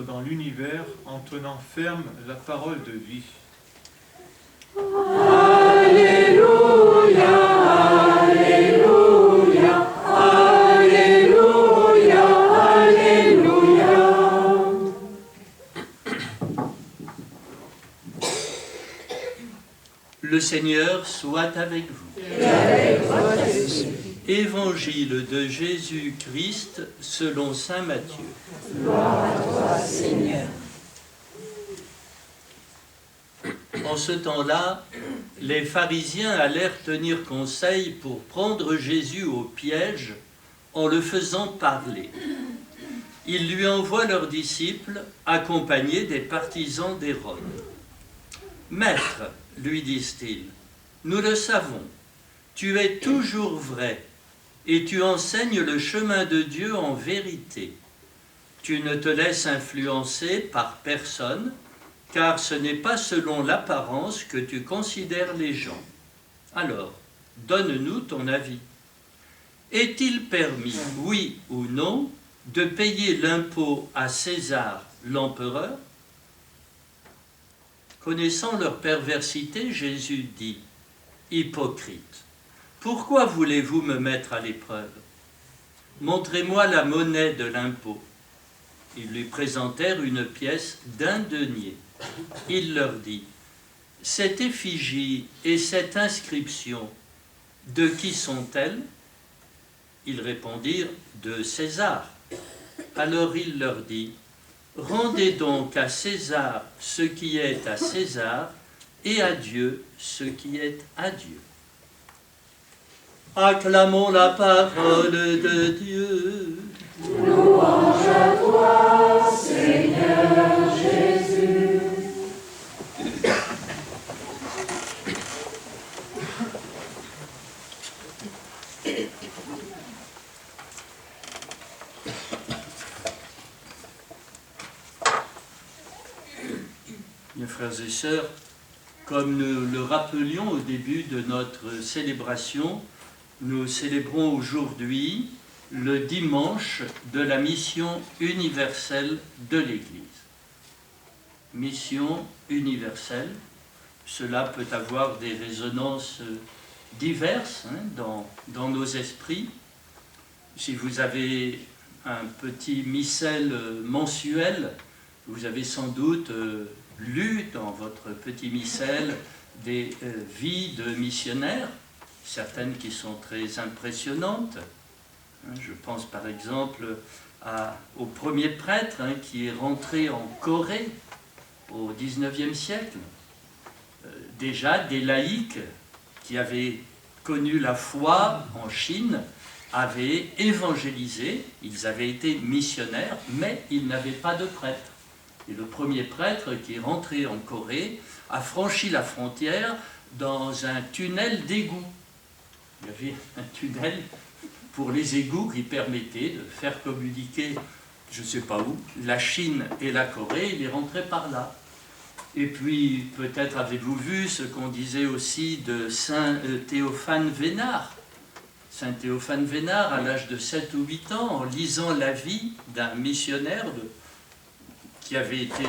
Dans l'univers en tenant ferme la parole de vie. Alléluia, Alléluia, Alléluia, Alléluia. Le Seigneur soit avec vous. Et avec votre esprit. Évangile de Jésus-Christ selon saint Matthieu. Gloire à toi, Seigneur. En ce temps-là, les pharisiens allèrent tenir conseil pour prendre Jésus au piège en le faisant parler. Ils lui envoient leurs disciples accompagnés des partisans d'Hérode. « Maître, lui disent-ils, nous le savons, tu es toujours vrai et tu enseignes le chemin de Dieu en vérité. Tu ne te laisses influencer par personne, car ce n'est pas selon l'apparence que tu considères les gens. Alors, donne-nous ton avis. Est-il permis, oui ou non, de payer l'impôt à César, l'empereur ?» Connaissant leur perversité, Jésus dit, « Hypocrite, pourquoi voulez-vous me mettre à l'épreuve? Montrez-moi la monnaie de l'impôt. » Ils lui présentèrent une pièce d'1 denier. Il leur dit, « Cette effigie et cette inscription, de qui sont-elles » Ils répondirent, « De César. » Alors il leur dit, « Rendez donc à César ce qui est à César, et à Dieu ce qui est à Dieu. » Acclamons la parole de Dieu. Louange à toi, Seigneur Jésus. Mes frères et sœurs, comme nous le rappelions au début de notre célébration, nous célébrons aujourd'hui le dimanche de la mission universelle de l'Église. Mission universelle, cela peut avoir des résonances diverses dans nos esprits. Si vous avez un petit missel mensuel, vous avez sans doute lu dans votre petit missel des vies de missionnaires, certaines qui sont très impressionnantes. Je pense par exemple au premier prêtre qui est rentré en Corée au XIXe siècle. Déjà des laïcs qui avaient connu la foi en Chine avaient évangélisé, ils avaient été missionnaires, mais ils n'avaient pas de prêtre. Et le premier prêtre qui est rentré en Corée a franchi la frontière dans un tunnel d'égout. Il y avait un tunnel pour les égouts qui permettait de faire communiquer, je ne sais pas où, la Chine et la Corée. Il est rentré par là. Et puis, peut-être avez-vous vu ce qu'on disait aussi de Saint Théophane Vénard. Saint Théophane Vénard, à l'âge de 7 ou 8 ans, en lisant la vie d'un missionnaire qui avait été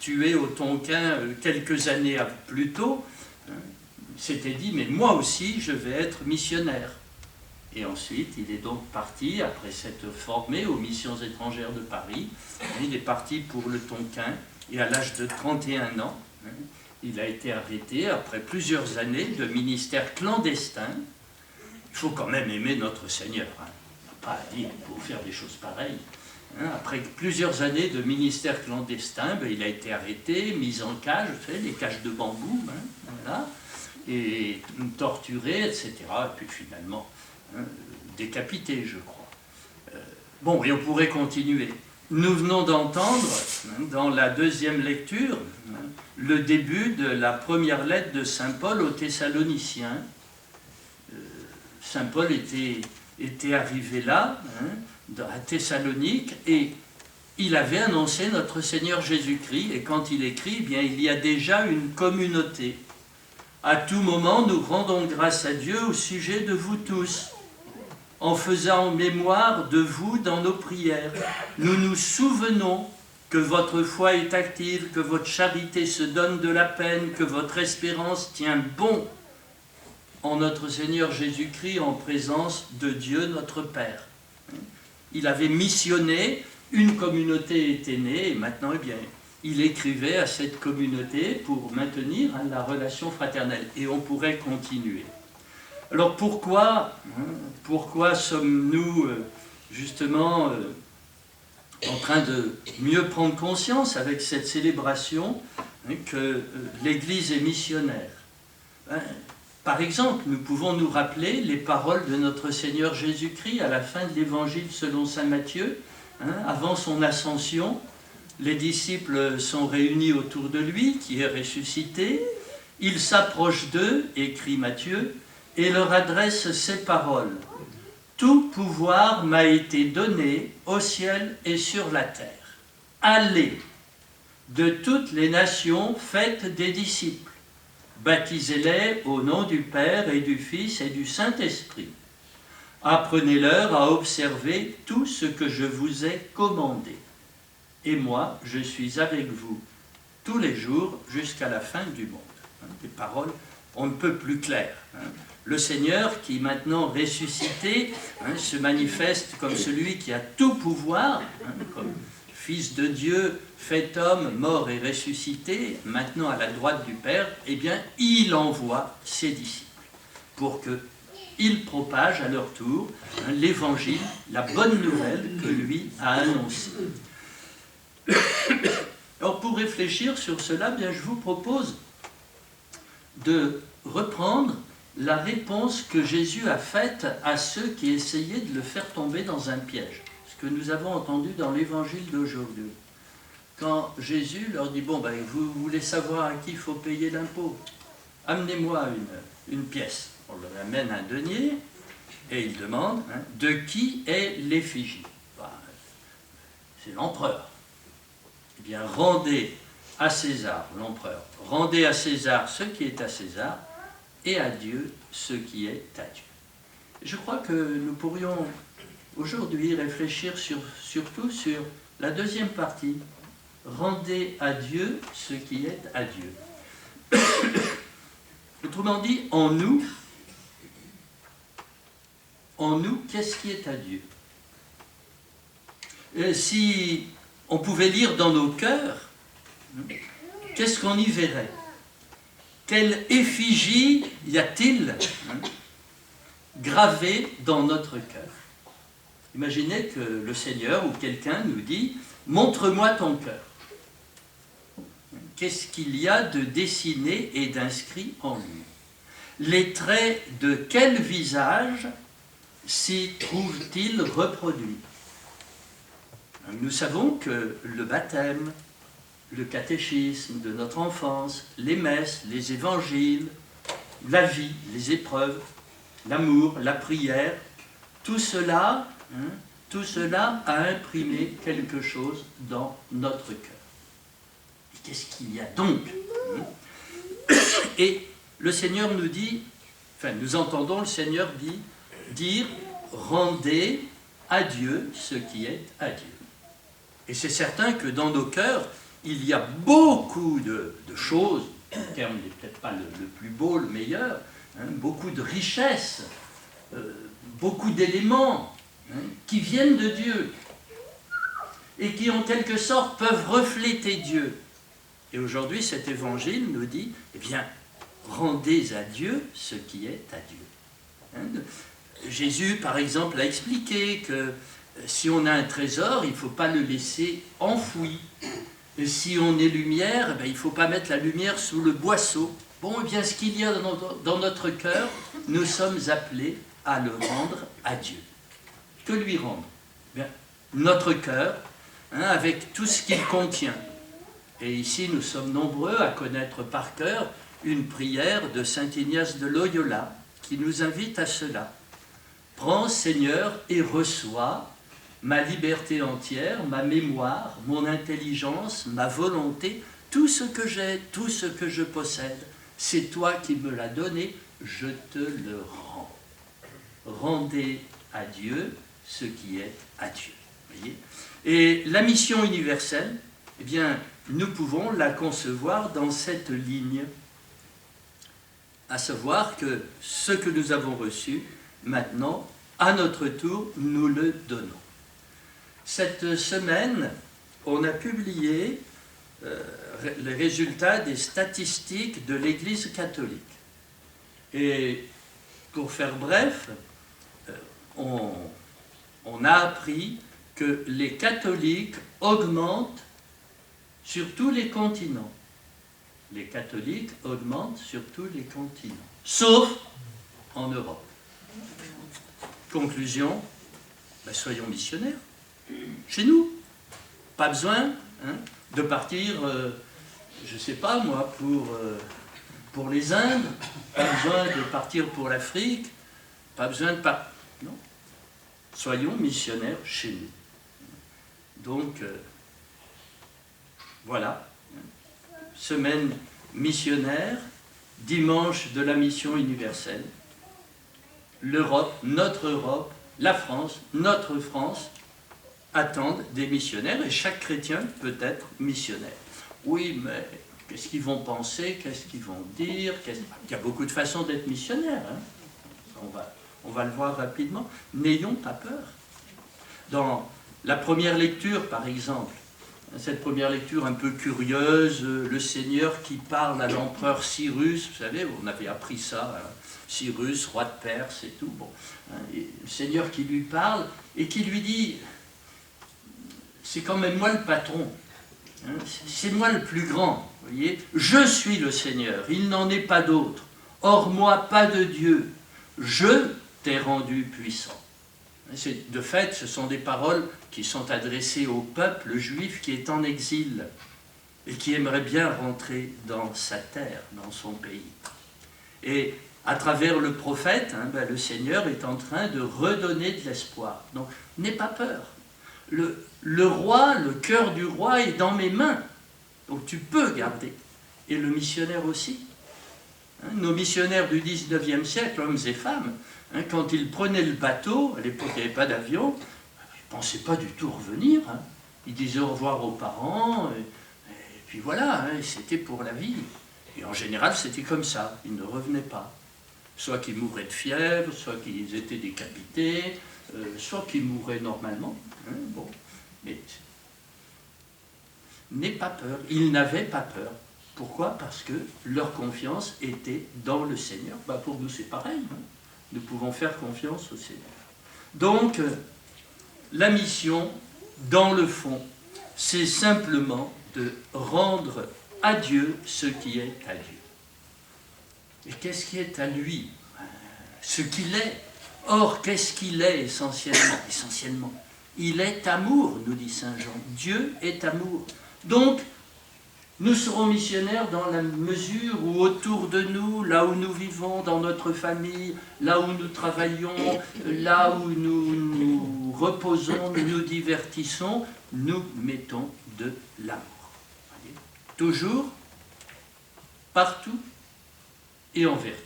tué au Tonkin quelques années plus tôt, s'était dit, mais moi aussi, je vais être missionnaire. Et ensuite, il est donc parti, après s'être formé aux missions étrangères de Paris, il est parti pour le Tonkin, et à l'âge de 31 ans, il a été arrêté après plusieurs années de ministère clandestin. Il faut quand même aimer notre Seigneur, on n'a pas à dire pour faire des choses pareilles. Après plusieurs années de ministère clandestin, il a été arrêté, mis en cage, vous savez, les cages de bambou, voilà, et torturé, etc. Et puis finalement, décapité, je crois. Bon, et on pourrait continuer. Nous venons d'entendre, dans la deuxième lecture, le début de la première lettre de Saint Paul aux Thessaloniciens. Saint Paul était était arrivé là, à Thessalonique, et il avait annoncé notre Seigneur Jésus-Christ, et quand il écrit, eh bien, il y a déjà une communauté. À tout moment, nous rendons grâce à Dieu au sujet de vous tous, en faisant mémoire de vous dans nos prières. Nous nous souvenons que votre foi est active, que votre charité se donne de la peine, que votre espérance tient bon en notre Seigneur Jésus-Christ, en présence de Dieu notre Père. Il avait missionné, une communauté était née, et maintenant, eh bien, il écrivait à cette communauté pour maintenir la relation fraternelle. Et on pourrait continuer. Alors pourquoi sommes-nous justement en train de mieux prendre conscience avec cette célébration que l'Église est missionnaire? Par exemple, nous pouvons nous rappeler les paroles de notre Seigneur Jésus-Christ à la fin de l'Évangile selon saint Matthieu, avant son ascension. Les disciples sont réunis autour de lui, qui est ressuscité. Il s'approche d'eux, écrit Matthieu, et leur adresse ces paroles. « Tout pouvoir m'a été donné au ciel et sur la terre. Allez, de toutes les nations, faites des disciples. Baptisez-les au nom du Père et du Fils et du Saint-Esprit. Apprenez-leur à observer tout ce que je vous ai commandé. Et moi, je suis avec vous tous les jours jusqu'à la fin du monde. » Des paroles on ne peut plus claires. Le Seigneur, qui maintenant ressuscité, se manifeste comme celui qui a tout pouvoir, comme Fils de Dieu, fait homme, mort et ressuscité, maintenant à la droite du Père. Eh bien, il envoie ses disciples pour qu'ils propagent à leur tour l'Évangile, la bonne nouvelle que lui a annoncée. Alors, pour réfléchir sur cela, bien, je vous propose de reprendre la réponse que Jésus a faite à ceux qui essayaient de le faire tomber dans un piège. Ce que nous avons entendu dans l'évangile d'aujourd'hui. Quand Jésus leur dit, bon, ben, vous voulez savoir à qui il faut payer l'impôt? Amenez-moi une pièce. On leur amène un denier et il demande, de qui est l'effigie? Ben, c'est l'empereur. Eh bien, rendez à César, l'empereur, rendez à César ce qui est à César, et à Dieu ce qui est à Dieu. Je crois que nous pourrions aujourd'hui réfléchir surtout sur la deuxième partie, rendez à Dieu ce qui est à Dieu. Autrement dit, en nous, qu'est-ce qui est à Dieu? Si on pouvait lire dans nos cœurs, qu'est-ce qu'on y verrait? Quelle effigie y a-t-il gravée dans notre cœur? Imaginez que le Seigneur ou quelqu'un nous dit « Montre-moi ton cœur ». Qu'est-ce qu'il y a de dessiné et d'inscrit en lui? Les traits de quel visage s'y trouvent-ils reproduits? Nous savons que le baptême, le catéchisme de notre enfance, les messes, les évangiles, la vie, les épreuves, l'amour, la prière, tout cela a imprimé quelque chose dans notre cœur. Et qu'est-ce qu'il y a donc? Et le Seigneur nous dit, enfin nous entendons le Seigneur dire « Rendez à Dieu ce qui est à Dieu ». Et c'est certain que dans nos cœurs, il y a beaucoup de choses, le terme n'est peut-être pas le plus beau, le meilleur, beaucoup de richesses, beaucoup d'éléments qui viennent de Dieu et qui en quelque sorte peuvent refléter Dieu. Et aujourd'hui, cet évangile nous dit, eh bien, rendez à Dieu ce qui est à Dieu. Jésus, par exemple, a expliqué que si on a un trésor, il ne faut pas le laisser enfoui. Et si on est lumière, il ne faut pas mettre la lumière sous le boisseau. Bon, eh bien, ce qu'il y a dans notre cœur, nous sommes appelés à le rendre à Dieu. Que lui rendre? Bien, notre cœur, avec tout ce qu'il contient. Et ici, nous sommes nombreux à connaître par cœur une prière de saint Ignace de Loyola qui nous invite à cela. Prends, Seigneur, et reçois ma liberté entière, ma mémoire, mon intelligence, ma volonté, tout ce que j'ai, tout ce que je possède. C'est toi qui me l'as donné, je te le rends. Rendez à Dieu ce qui est à Dieu. Voyez ? Et la mission universelle, eh bien, nous pouvons la concevoir dans cette ligne, à savoir que ce que nous avons reçu, maintenant, à notre tour, nous le donnons. Cette semaine, on a publié les résultats des statistiques de l'Église catholique. Et pour faire bref, on a appris que les catholiques augmentent sur tous les continents. Les catholiques augmentent sur tous les continents, sauf en Europe. Conclusion, soyons missionnaires. Chez nous, pas besoin de partir, je ne sais pas moi, pour les Indes, pas besoin de partir pour l'Afrique, pas besoin de partir. Non. Soyons missionnaires chez nous. Donc, voilà. Semaine missionnaire, dimanche de la mission universelle. L'Europe, notre Europe, la France, notre France, attendent des missionnaires et chaque chrétien peut être missionnaire. Oui, mais qu'est-ce qu'ils vont penser, qu'est-ce qu'ils vont dire, il y a beaucoup de façons d'être missionnaire. On va le voir rapidement. N'ayons pas peur. Dans la première lecture, par exemple, cette première lecture un peu curieuse, le Seigneur qui parle à l'empereur Cyrus, vous savez, on avait appris ça, Cyrus, roi de Perse et tout, bon, et le Seigneur qui lui parle et qui lui dit, c'est quand même moi le patron, c'est moi le plus grand, vous voyez, je suis le Seigneur, il n'en est pas d'autre, hors moi pas de Dieu, je t'ai rendu puissant. De fait, ce sont des paroles qui sont adressées au peuple juif qui est en exil et qui aimerait bien rentrer dans sa terre, dans son pays. Et à travers le prophète, le Seigneur est en train de redonner de l'espoir. Donc, n'aie pas peur. Le roi, le cœur du roi est dans mes mains. Donc tu peux garder. Et le missionnaire aussi. Nos missionnaires du 19e siècle, hommes et femmes, quand ils prenaient le bateau, à l'époque il n'y avait pas d'avion, ils ne pensaient pas du tout revenir. Ils disaient au revoir aux parents, et puis voilà, c'était pour la vie. Et en général, c'était comme ça, ils ne revenaient pas. Soit qu'ils mouraient de fièvre, soit qu'ils étaient décapités, soit qu'ils mouraient normalement. Bon. Mais n'aie pas peur, ils n'avaient pas peur. Pourquoi? Parce que leur confiance était dans le Seigneur. Pour nous, c'est pareil. Nous pouvons faire confiance au Seigneur. Donc, la mission, dans le fond, c'est simplement de rendre à Dieu ce qui est à Dieu. Et qu'est-ce qui est à lui? Ce qu'il est. Or, qu'est-ce qu'il est essentiellement, il est amour, nous dit Saint Jean. Dieu est amour. Donc, nous serons missionnaires dans la mesure où autour de nous, là où nous vivons, dans notre famille, là où nous travaillons, là où nous nous reposons, nous nous divertissons, nous mettons de l'amour. Toujours, partout et envers tous.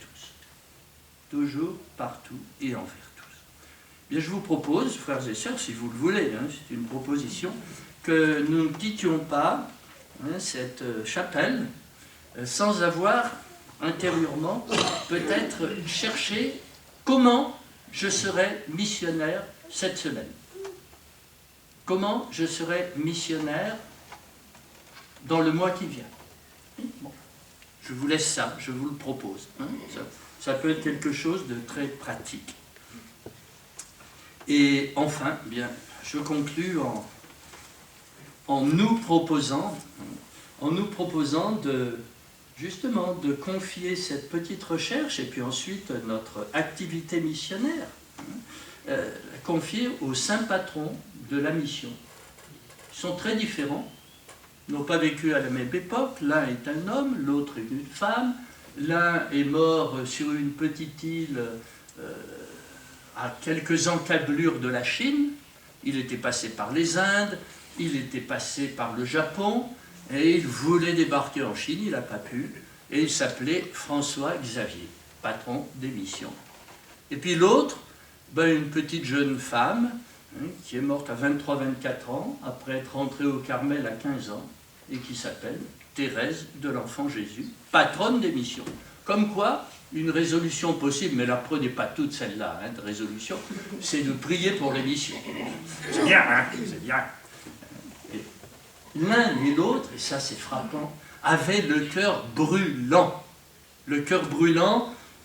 Toujours, partout et envers tous. Bien, je vous propose, frères et sœurs, si vous le voulez, c'est une proposition, que nous ne quittions pas cette chapelle sans avoir intérieurement peut-être cherché comment je serai missionnaire cette semaine. Comment je serai missionnaire dans le mois qui vient. Bon. Je vous laisse ça, je vous le propose. Ça peut être quelque chose de très pratique. Et enfin, bien, je conclus en nous proposant justement de confier cette petite recherche et puis ensuite notre activité missionnaire, confier aux saints patrons de la mission. Ils sont très différents, n'ont pas vécu à la même époque. L'un est un homme, l'autre est une femme. L'un est mort sur une petite île à quelques encablures de la Chine. Il était passé par les Indes, il était passé par le Japon, et il voulait débarquer en Chine, il n'a pas pu, et il s'appelait François Xavier, patron des missions. Et puis l'autre, une petite jeune femme, qui est morte à 23-24 ans, après être rentrée au Carmel à 15 ans, et qui s'appelle Thérèse de l'Enfant Jésus, patronne des missions. Comme quoi, une résolution possible, mais la prenez pas toute celle-là, de résolution, c'est de prier pour les missions. C'est bien, c'est bien. L'un et l'autre, et ça c'est frappant, avaient le cœur brûlant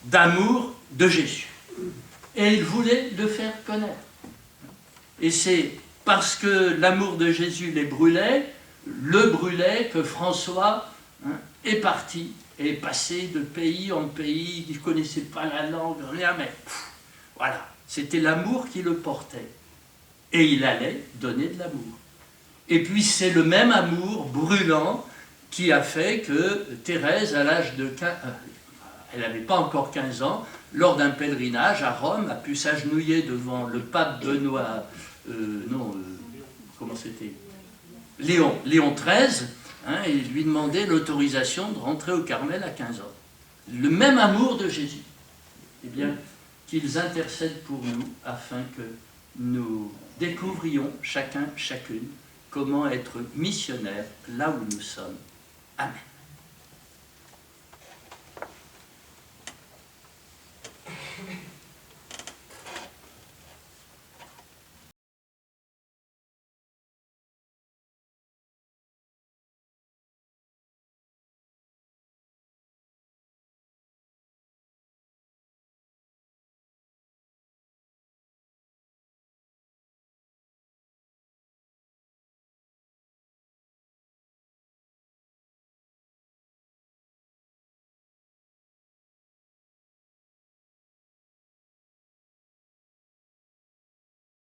d'amour de Jésus. Et ils voulaient le faire connaître. Et c'est parce que l'amour de Jésus les brûlait, que François est parti et est passé de pays en pays, il ne connaissait pas la langue, rien, mais voilà, c'était l'amour qui le portait. Et il allait donner de l'amour. Et puis c'est le même amour brûlant qui a fait que Thérèse, à l'âge de 15 elle n'avait pas encore 15 ans, lors d'un pèlerinage à Rome, a pu s'agenouiller devant le pape Benoît, comment c'était, Léon XIII, et lui demander l'autorisation de rentrer au Carmel à 15 ans. Le même amour de Jésus. Eh bien, qu'ils intercèdent pour nous afin que nous découvrions chacun, chacune, comment être missionnaires là où nous sommes. Amen.